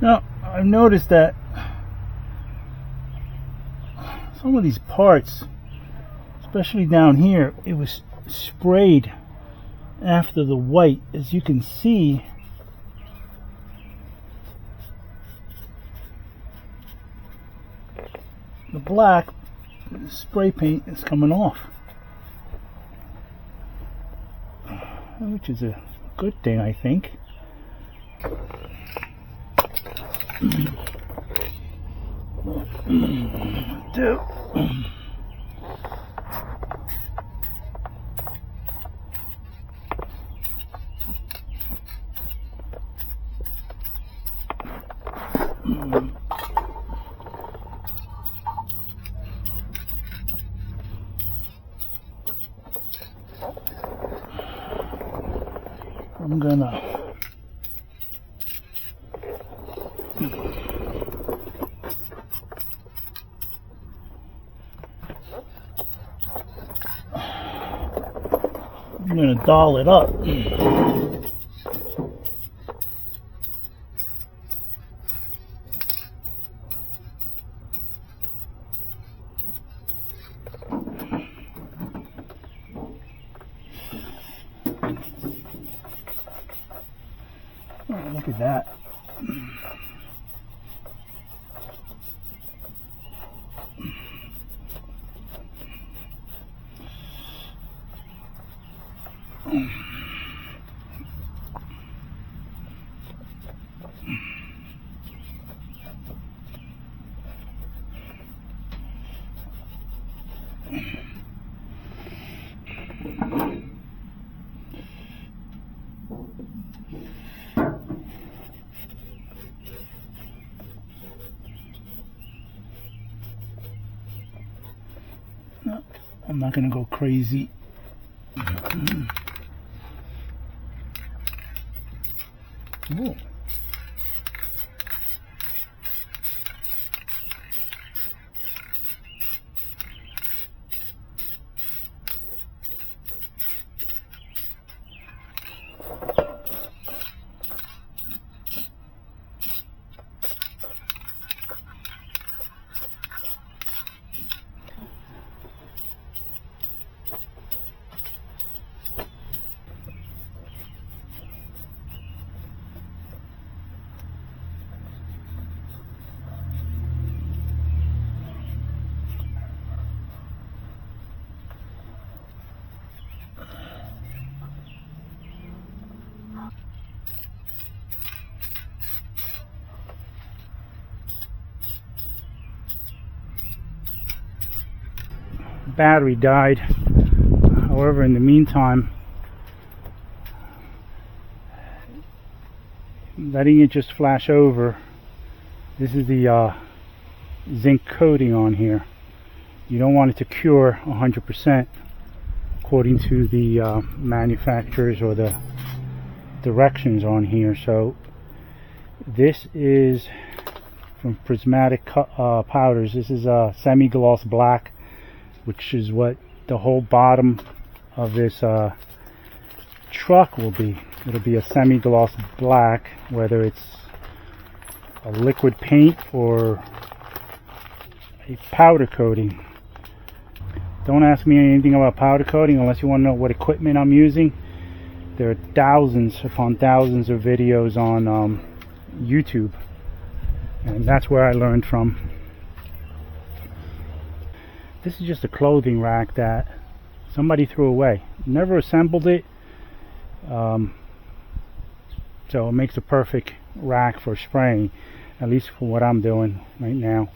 Now, I've noticed that some of these parts, especially down here, it was sprayed after the white. As you can see, the black spray paint is coming off, which is a good thing, I think. I'm gonna doll it up. Oh, look at that. No, I'm not going to go crazy. Ooh. Battery died. However, in the meantime, letting it just flash over. This is the zinc coating on here. You don't want it to cure 100% according to the manufacturers or the directions on here. So this is from Prismatic Powders. This is a semi-gloss black, which is what the whole bottom of this truck will be. It'll be a semi-gloss black, whether it's a liquid paint or a powder coating. Don't ask me anything about powder coating unless you want to know what equipment I'm using. There are thousands upon thousands of videos on YouTube, and that's where I learned from. This is just a clothing rack that somebody threw away. Never assembled it, so it makes a perfect rack for spraying, at least for what I'm doing right now.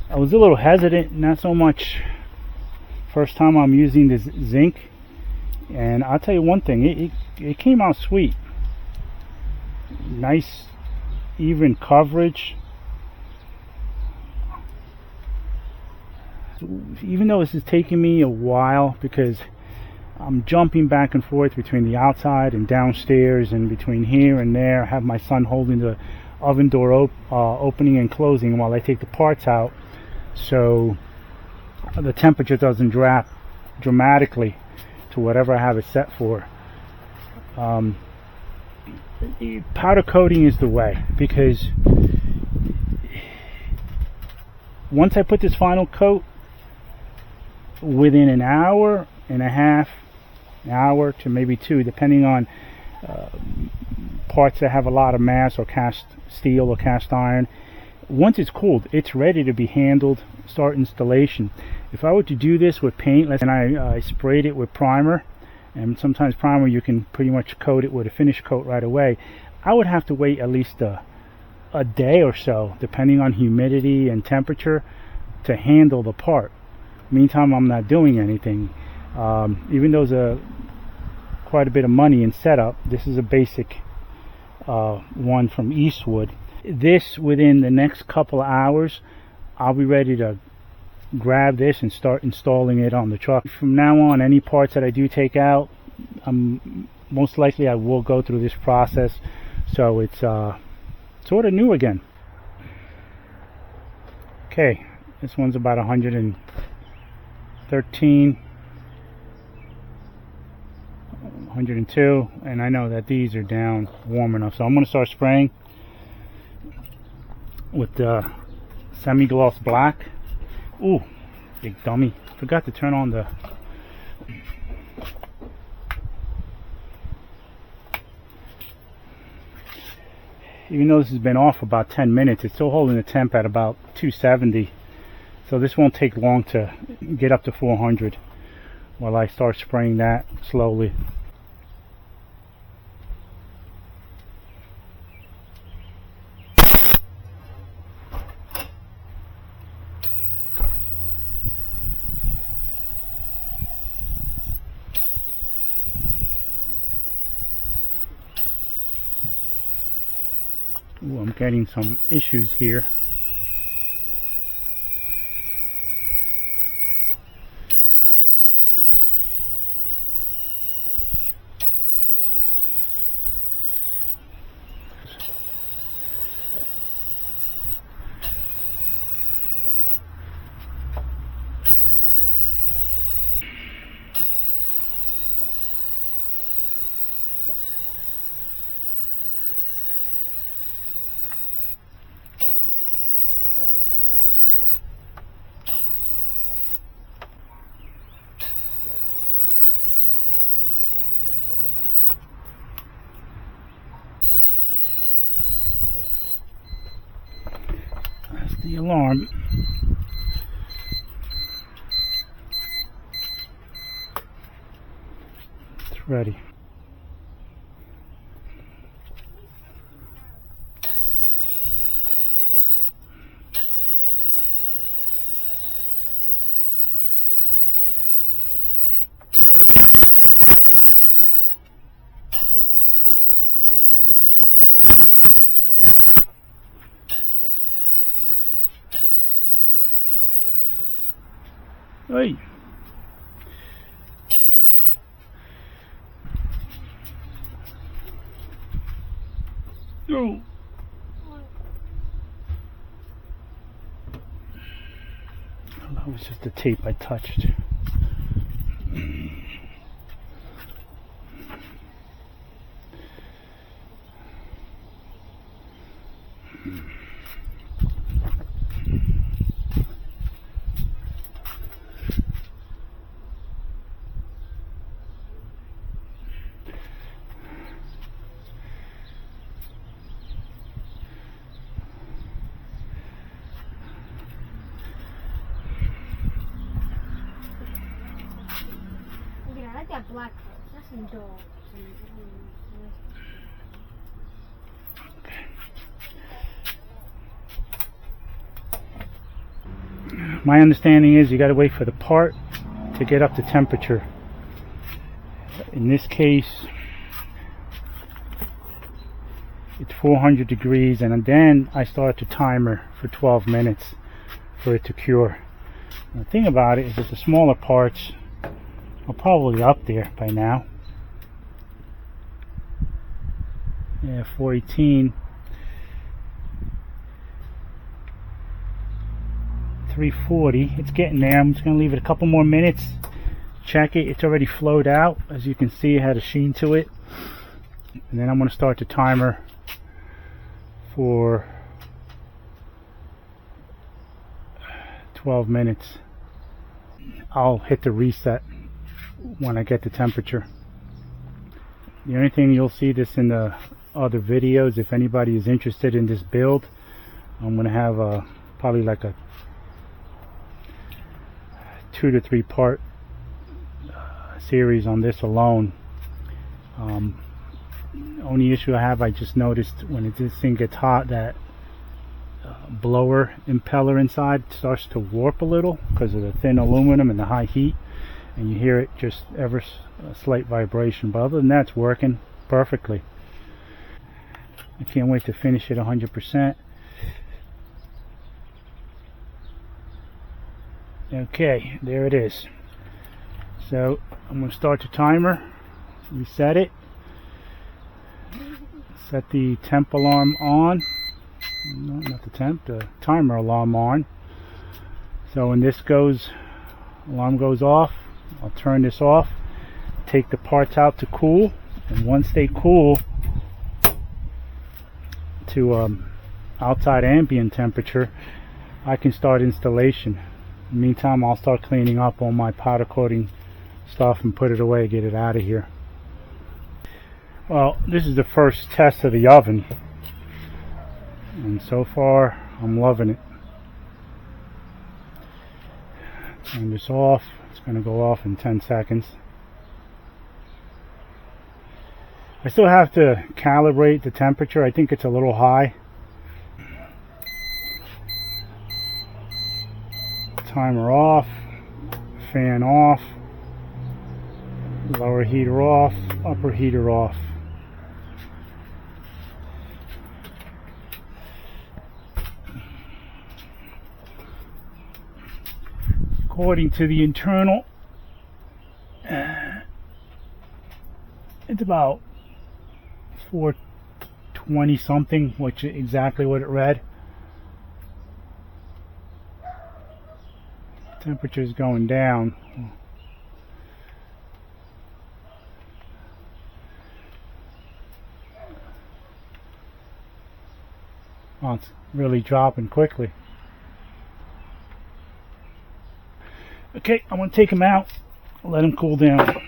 I was a little hesitant, not so much first time I'm using this zinc, and I'll tell you one thing, it came out sweet. Nice even coverage. Even though this is taking me a while because I'm jumping back and forth between the outside and downstairs and between here and there. I have my son holding the oven door opening and closing while I take the parts out, so the temperature doesn't drop dramatically to whatever I have it set for. powder coating is the way, because once I put this final coat, within an hour and a half, an hour to maybe two, depending on parts that have a lot of mass or cast steel or cast iron, once it's cooled, it's ready to be handled, start installation. If I were to do this with paint, and I sprayed it with primer, and sometimes primer you can pretty much coat it with a finish coat right away, I would have to wait at least a day or so, depending on humidity and temperature, to handle the part. Meantime, I'm not doing anything. Even though there's quite a bit of money in setup, this is a basic one from Eastwood. This, within the next couple of hours, I'll be ready to grab this and start installing it on the truck. From now on, any parts that I do take out, most likely I will go through this process, so it's sort of new again. Okay, this one's about 113, 102, and I know that these are down warm enough, so I'm going to start spraying with the semi-gloss black. Ooh, big dummy. Forgot to turn on the... Even though this has been off about 10 minutes, it's still holding the temp at about 270. So this won't take long to get up to 400 while I start spraying that slowly. Ooh, I'm getting some issues here. The alarm. It's ready. Hey. Oh. That was just the tape I touched. I like that black part. That's some dog. My understanding is you got to wait for the part to get up to temperature. In this case, it's 400 degrees, and then I start the timer for 12 minutes for it to cure. The thing about it is that the smaller parts are probably up there by now. Yeah, 418. 340. It's getting there. I'm just going to leave it a couple more minutes. Check it. It's already flowed out. As you can see, it had a sheen to it. and then I'm going to start the timer for 12 minutes. I'll hit the reset when I get the temperature. The only thing you'll see this in the other videos, if anybody is interested in this build, I'm going to have probably like a 2 to 3 part series on this alone. Only issue I have, I just noticed when this thing gets hot, that blower impeller inside starts to warp a little because of the thin aluminum and the high heat, and you hear it just ever a slight vibration, but other than that, it's working perfectly. I can't wait to finish it 100%. Okay, there it is. So I'm going to start the timer, reset it, set the temp alarm on. No, not the temp, the timer alarm on. So when this alarm goes off, I'll turn this off, take the parts out to cool, and once they cool to outside ambient temperature, I can start installation. In the meantime, I'll start cleaning up all my powder coating stuff and put it away, get it out of here. Well, this is the first test of the oven, and so far I'm loving it. Turn this off. It's going to go off in 10 seconds. I still have to calibrate the temperature. I think it's a little high. Timer off, fan off, lower heater off, upper heater off. According to the internal, it's about 420 something, which is exactly what it read. Temperature is going down. Oh, it's really dropping quickly. Okay, I'm going to take them out, let them cool down.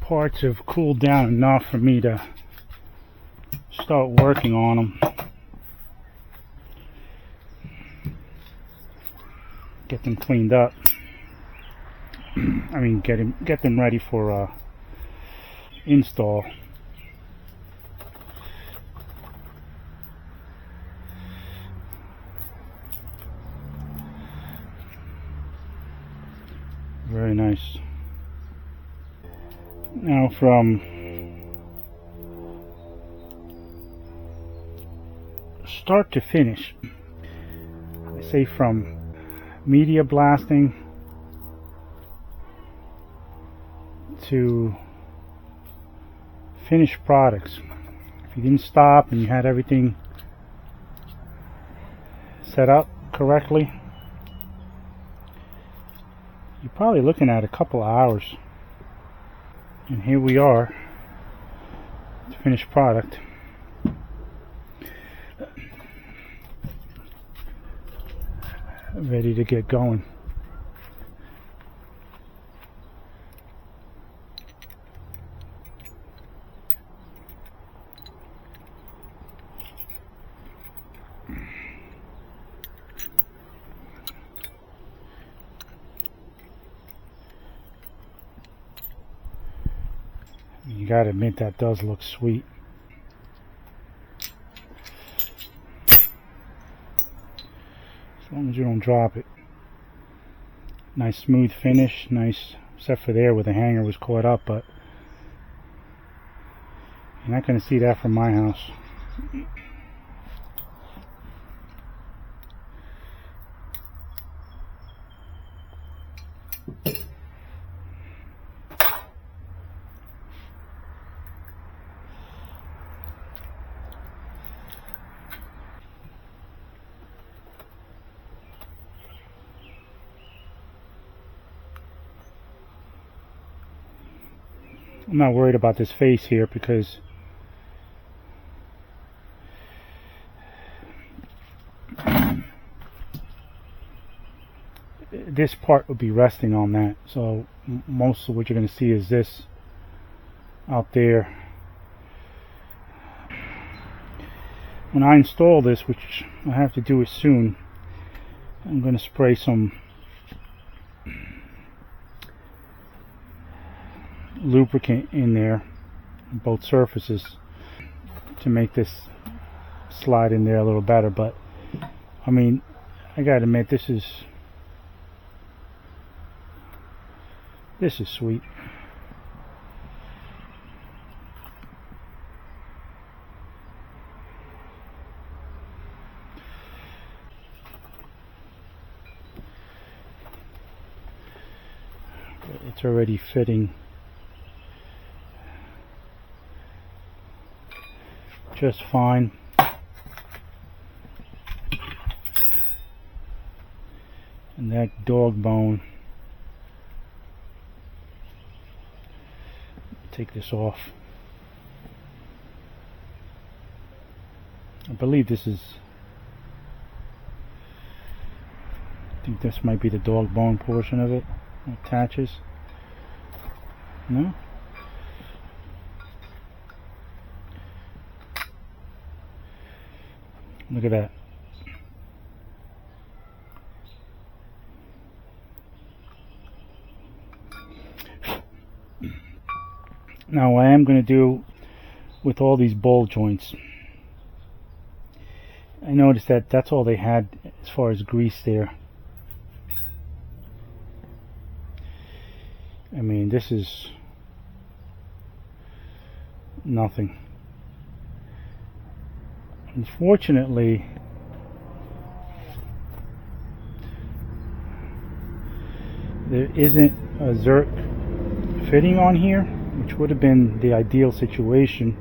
Parts have cooled down enough for me to start working on them. Get them cleaned up. I mean, get them ready for install. Very nice. Now from start to finish, I say from media blasting to finished products, if you didn't stop and you had everything set up correctly, you're probably looking at a couple of hours. And here we are, the finished product. Ready to get going. gotta admit, that does look sweet. As long as you don't drop it. Nice smooth finish, nice, except for there where the hanger was caught up, but you're not going to see that from my house. I'm not worried about this face here because this part will be resting on that, so most of what you're going to see is this out there. When I install this, which I have to do it soon, I'm going to spray some lubricant in there on both surfaces to make this slide in there a little better. But I mean, I gotta admit, this is sweet. It's already fitting just fine. And that dog bone, take this off. I believe this is, I think this might be the dog bone portion of it. It attaches. No? Look at that. Now what I am going to do with all these ball joints, I noticed that that's all they had as far as grease there. I mean, this is nothing. Unfortunately, there isn't a Zerk fitting on here, which would have been the ideal situation.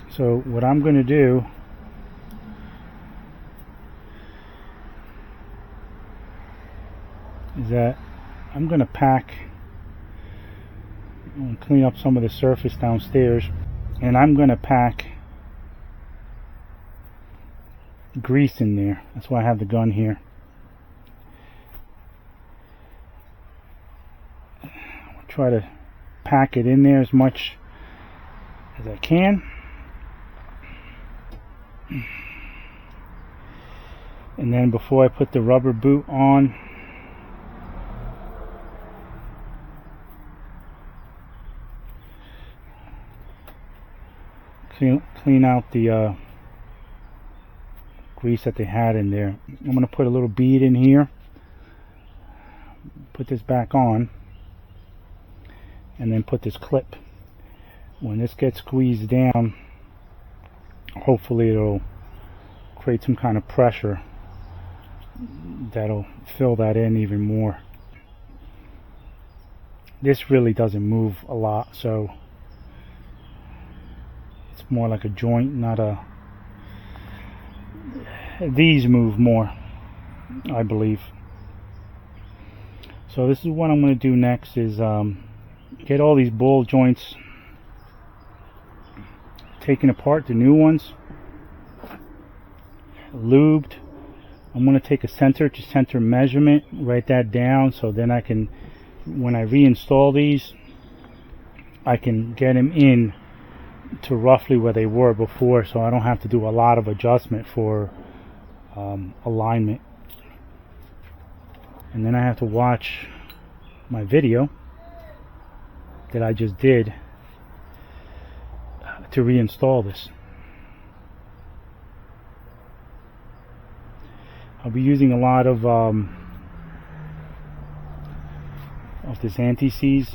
So what I'm going to do is that I'm going to pack and clean up some of the surface downstairs, and I'm going to pack grease in there. That's why I have the gun here. I'll try to pack it in there as much as I can. And then before I put the rubber boot on, clean out the grease that they had in there. I'm going to put a little bead in here, put this back on, and then put this clip. When this gets squeezed down, hopefully it'll create some kind of pressure that'll fill that in even more. This really doesn't move a lot, so it's more like a joint, not a... These move more, I believe. So this is what I'm going to do next, is get all these ball joints taken apart, the new ones, lubed. I'm going to take a center to center measurement, write that down, so then I can, when I reinstall these, I can get them in to roughly where they were before, so I don't have to do a lot of adjustment for alignment. and then I have to watch my video that I just did to reinstall this. I'll be using a lot of this anti-seize,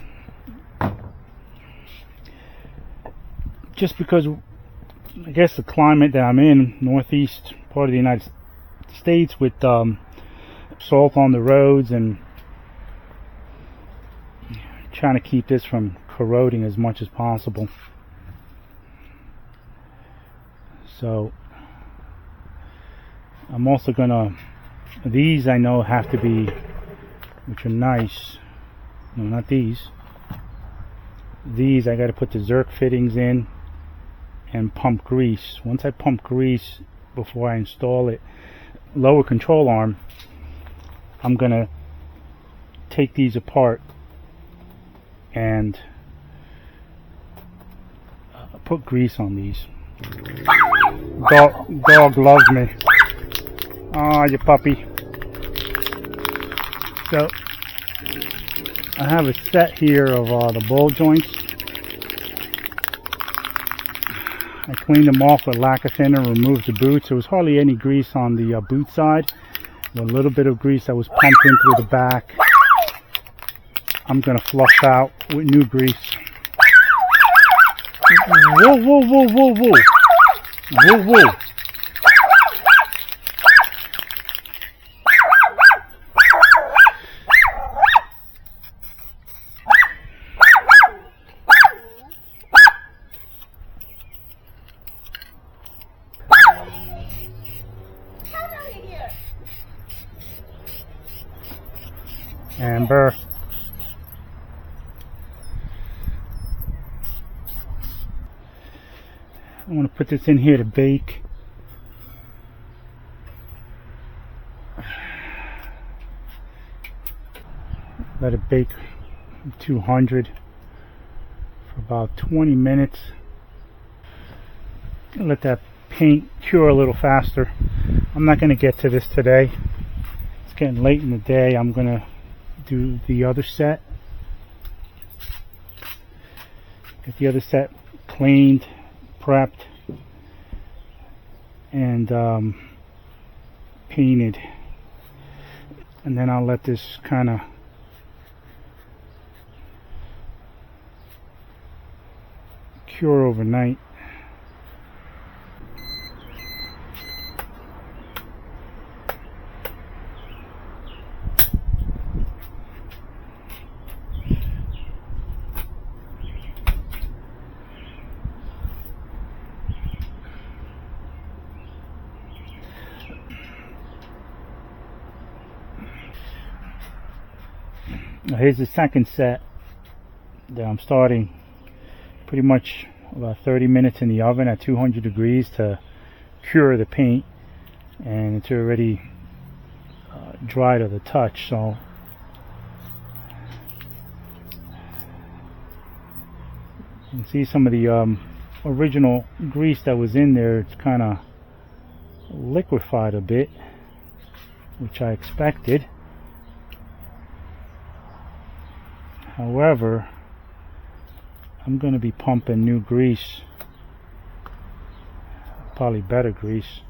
just because I guess the climate that I'm in, northeast part of the United States, with salt on the roads, and trying to keep this from corroding as much as possible. So I'm also gonna, these I know have to be, which are nice, no, not these I got to put the Zerk fittings in and pump grease. Once I pump grease before I install it, lower control arm, I'm gonna take these apart and put grease on these. Dog loves me. Ah, you puppy. So I have a set here of the ball joints. I cleaned them off with lacquer thinner, removed the boots. There was hardly any grease on the boot side. A little bit of grease that was pumped in through the back, I'm going to flush out with new grease. Whoa, whoa, whoa, whoa, whoa. Whoa, whoa. Amber. I want to put this in here to bake. Let it bake 200 for about 20 minutes. Let that paint cure a little faster. I'm not going to get to this today. It's getting late in the day. I'm going to do the other set. Get the other set cleaned, prepped, and painted, and then I'll let this kind of cure overnight. Now here's the second set that I'm starting. Pretty much about 30 minutes in the oven at 200 degrees to cure the paint, and it's already dry to the touch, so you can see some of the original grease that was in there. It's kind of liquefied a bit, which I expected. However, I'm going to be pumping new grease, probably better grease.